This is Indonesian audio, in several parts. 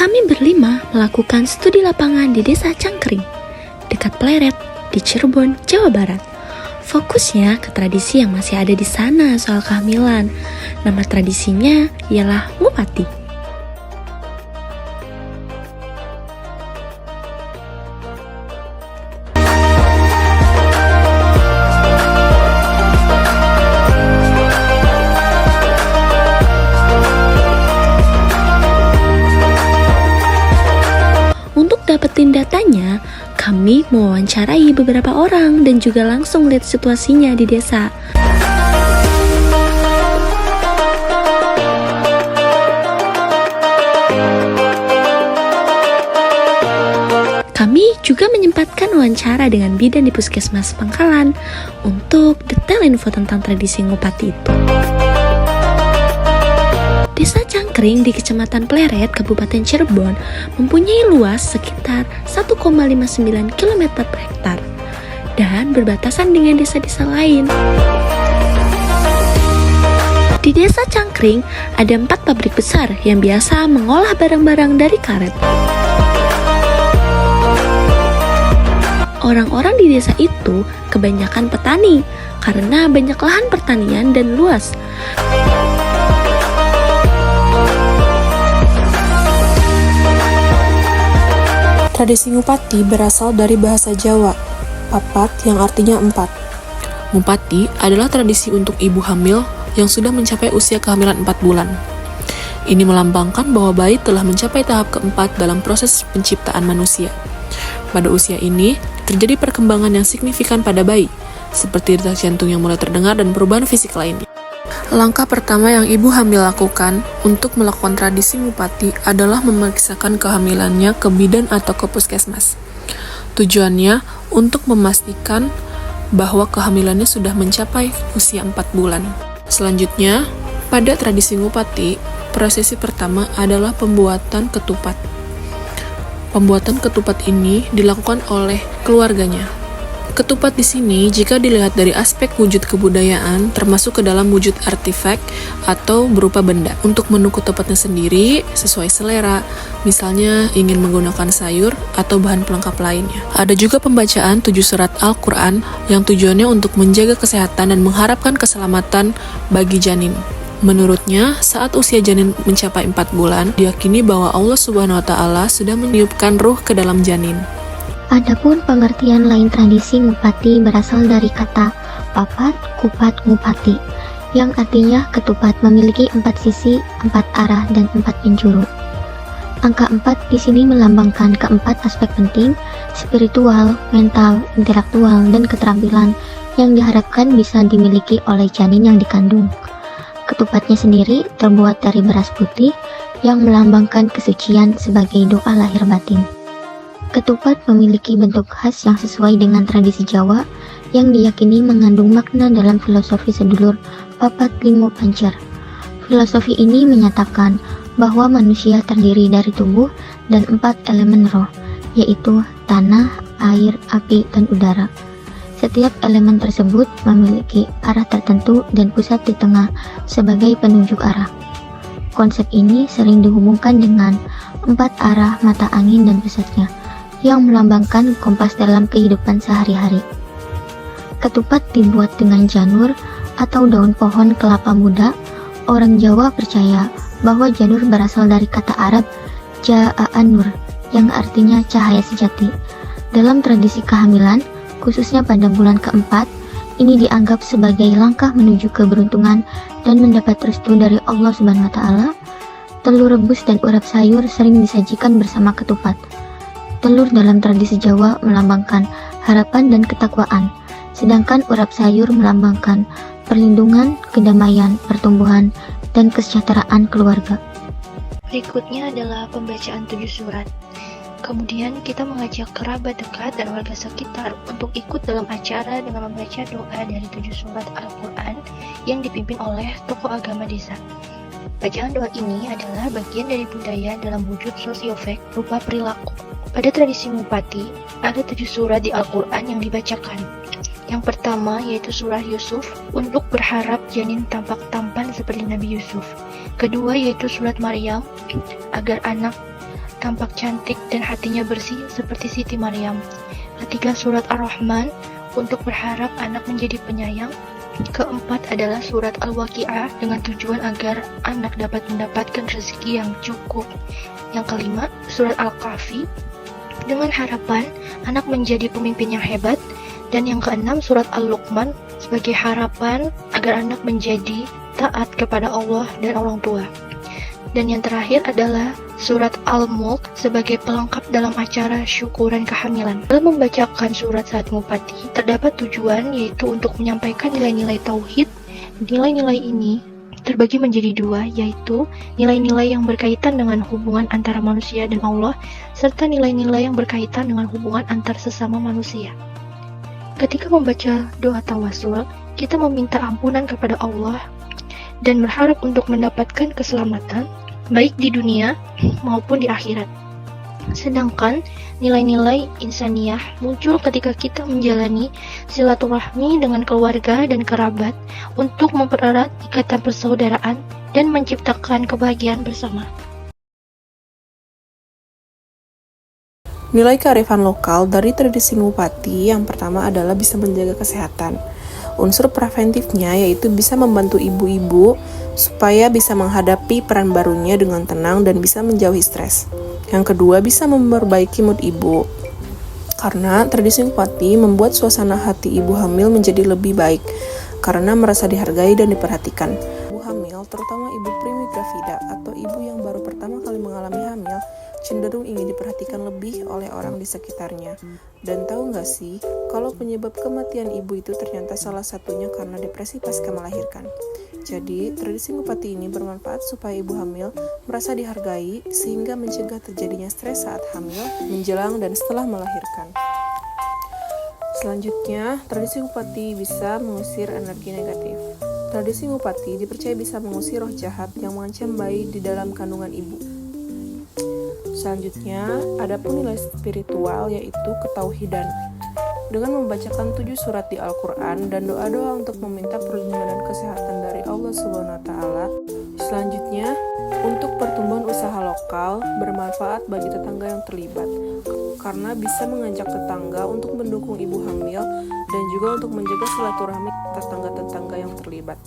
Kami berlima melakukan studi lapangan di Desa Cangkring, dekat Pleret, di Cirebon, Jawa Barat. Fokusnya ke tradisi yang masih ada di sana soal kehamilan. Nama tradisinya ialah Ngupati. Untuk dapetin datanya, kami mewawancarai beberapa orang dan juga langsung lihat situasinya di desa. Kami juga menyempatkan wawancara dengan bidan di Puskesmas Pangkalan untuk detail info tentang tradisi Ngupati itu. Desa Cangkring di Kecamatan Pleret, Kabupaten Cirebon mempunyai luas sekitar 1,59 km per hektar dan berbatasan dengan desa-desa lain. Di Desa Cangkring ada 4 pabrik besar yang biasa mengolah barang-barang dari karet. Orang-orang di desa itu kebanyakan petani karena banyak lahan pertanian dan luas. Tradisi Ngupati berasal dari bahasa Jawa, papat yang artinya 4. Ngupati adalah tradisi untuk ibu hamil yang sudah mencapai usia kehamilan 4 bulan. Ini melambangkan bahwa bayi telah mencapai tahap keempat dalam proses penciptaan manusia. Pada usia ini, terjadi perkembangan yang signifikan pada bayi, seperti detak jantung yang mulai terdengar dan perubahan fisik lainnya. Langkah pertama yang ibu hamil lakukan untuk melakukan tradisi Ngupati adalah memeriksakan kehamilannya ke bidan atau ke puskesmas. Tujuannya untuk memastikan bahwa kehamilannya sudah mencapai usia 4 bulan. Selanjutnya, pada tradisi Ngupati, prosesi pertama adalah pembuatan ketupat. Pembuatan ketupat ini dilakukan oleh keluarganya. Ketupat di sini jika dilihat dari aspek wujud kebudayaan termasuk ke dalam wujud artefak atau berupa benda. Untuk menu ketupatnya sendiri sesuai selera, misalnya ingin menggunakan sayur atau bahan pelengkap lainnya. Ada juga pembacaan 7 surat Al-Quran yang tujuannya untuk menjaga kesehatan dan mengharapkan keselamatan bagi janin. Menurutnya, saat usia janin mencapai 4 bulan, diyakini bahwa Allah Subhanahu wa Ta'ala sudah meniupkan ruh ke dalam janin. Adapun pengertian lain tradisi Ngupati berasal dari kata papat, kupat, ngupati, yang artinya ketupat memiliki 4 sisi, 4 arah, dan 4 penjuru. Angka 4 di sini melambangkan keempat aspek penting, spiritual, mental, intelektual, dan keterampilan yang diharapkan bisa dimiliki oleh janin yang dikandung. Ketupatnya sendiri terbuat dari beras putih yang melambangkan kesucian sebagai doa lahir batin. Ketupat memiliki bentuk khas yang sesuai dengan tradisi Jawa yang diyakini mengandung makna dalam filosofi sedulur papat limo pancer. Filosofi ini menyatakan bahwa manusia terdiri dari tubuh dan 4 elemen roh, yaitu tanah, air, api, dan udara. Setiap elemen tersebut memiliki arah tertentu dan pusat di tengah sebagai penunjuk arah. Konsep ini sering dihubungkan dengan 4 arah mata angin dan pusatnya, yang melambangkan kompas dalam kehidupan sehari-hari. Ketupat dibuat dengan janur atau daun pohon kelapa muda. Orang Jawa percaya bahwa janur berasal dari kata Arab ja'a'an nur, yang artinya cahaya sejati. Dalam tradisi kehamilan, khususnya pada bulan keempat, ini dianggap sebagai langkah menuju keberuntungan dan mendapat restu dari Allah Subhanahu wa Ta'ala. Telur rebus dan urap sayur sering disajikan bersama ketupat. Telur dalam tradisi Jawa melambangkan harapan dan ketakwaan, sedangkan urap sayur melambangkan perlindungan, kedamaian, pertumbuhan, dan kesejahteraan keluarga. Berikutnya adalah pembacaan 7 surat. Kemudian kita mengajak kerabat dekat dan warga sekitar untuk ikut dalam acara dengan membaca doa dari 7 surat Al-Quran yang dipimpin oleh tokoh agama desa. Bacaan doa ini adalah bagian dari budaya dalam wujud sosiofek berupa perilaku. Pada tradisi Ngupati, ada 7 surat di Al-Quran yang dibacakan. Yang pertama yaitu surah Yusuf untuk berharap janin tampak tampan seperti Nabi Yusuf. Kedua yaitu surat Maryam agar anak tampak cantik dan hatinya bersih seperti Siti Maryam. Ketiga, surat Ar-Rahman untuk berharap anak menjadi penyayang. Keempat adalah surat Al-Waqi'ah dengan tujuan agar anak dapat mendapatkan rezeki yang cukup. Yang kelima, surat Al-Kahfi dengan harapan anak menjadi pemimpin yang hebat. Dan yang keenam, surat Al-Luqman sebagai harapan agar anak menjadi taat kepada Allah dan orang tua. Dan yang terakhir adalah surat Al-Mulk sebagai pelengkap dalam acara syukuran kehamilan. Dalam membacakan surat saat ngupati, terdapat tujuan yaitu untuk menyampaikan nilai-nilai tauhid. Nilai-nilai ini terbagi menjadi dua, yaitu nilai-nilai yang berkaitan dengan hubungan antara manusia dan Allah, serta nilai-nilai yang berkaitan dengan hubungan antar sesama manusia. Ketika membaca doa tawasul, kita meminta ampunan kepada Allah dan berharap untuk mendapatkan keselamatan baik di dunia maupun di akhirat. Sedangkan nilai-nilai insaniyah muncul ketika kita menjalani silaturahmi dengan keluarga dan kerabat untuk mempererat ikatan persaudaraan dan menciptakan kebahagiaan bersama. Nilai kearifan lokal dari tradisi ngupati yang pertama adalah bisa menjaga kesehatan. Unsur preventifnya yaitu bisa membantu ibu-ibu supaya bisa menghadapi peran barunya dengan tenang dan bisa menjauhi stres. Yang kedua, bisa memperbaiki mood ibu. Karena tradisi ngupati membuat suasana hati ibu hamil menjadi lebih baik karena merasa dihargai dan diperhatikan. Ibu hamil, terutama ibu primigravida atau ibu yang baru pertama kali mengalami hamil, cenderung ingin diperhatikan lebih oleh orang di sekitarnya. Dan tahu nggak sih, kalau penyebab kematian ibu itu ternyata salah satunya karena depresi pasca melahirkan. Jadi, tradisi ngupati ini bermanfaat supaya ibu hamil merasa dihargai sehingga mencegah terjadinya stres saat hamil, menjelang, dan setelah melahirkan. Selanjutnya, tradisi ngupati bisa mengusir energi negatif. Tradisi ngupati dipercaya bisa mengusir roh jahat yang mengancam bayi di dalam kandungan ibu. Selanjutnya, ada pun nilai spiritual yaitu ketauhidan. Dengan membacakan 7 surat di Al-Quran dan doa-doa untuk meminta perlindungan dan kesehatan dari Allah SWT. Selanjutnya, untuk pertumbuhan usaha lokal bermanfaat bagi tetangga yang terlibat, karena bisa mengajak tetangga untuk mendukung ibu hamil dan juga untuk menjaga silaturahmi tetangga-tetangga yang terlibat.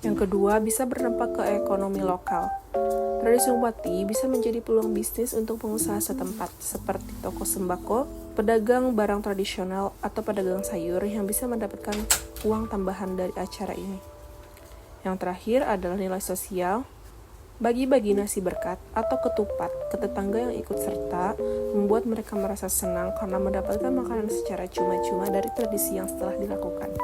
Yang kedua, bisa berdampak ke ekonomi lokal. Tradisi ngupati bisa menjadi peluang bisnis untuk pengusaha setempat, seperti toko sembako, pedagang barang tradisional, atau pedagang sayur yang bisa mendapatkan uang tambahan dari acara ini. Yang terakhir adalah nilai sosial. Bagi-bagi nasi berkat atau ketupat ke tetangga yang ikut serta membuat mereka merasa senang karena mendapatkan makanan secara cuma-cuma dari tradisi yang setelah dilakukan.